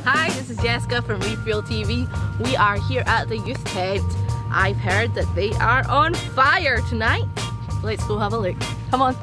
Hi, this is Jessica from Refuel TV. We are here at the youth tent. I've heard that they are on fire tonight. Let's go have a look. Come on.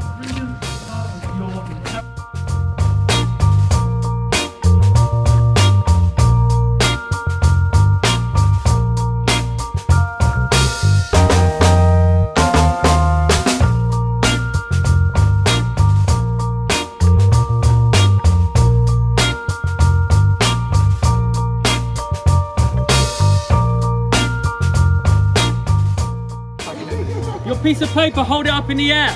Your piece of paper, hold it up in the air.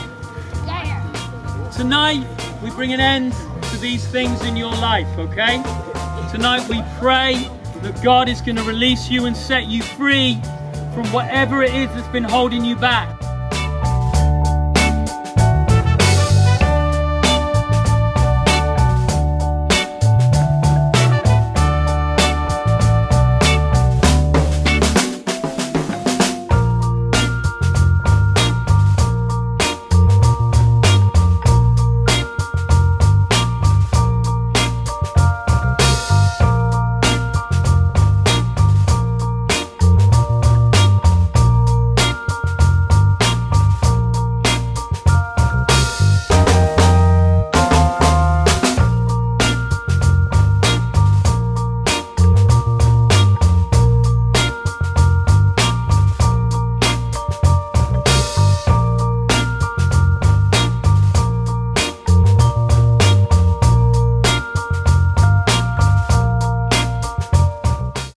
Tonight, we bring an end to these things in your life, okay? Tonight we pray that God is going to release you and set you free from whatever it is that's been holding you back.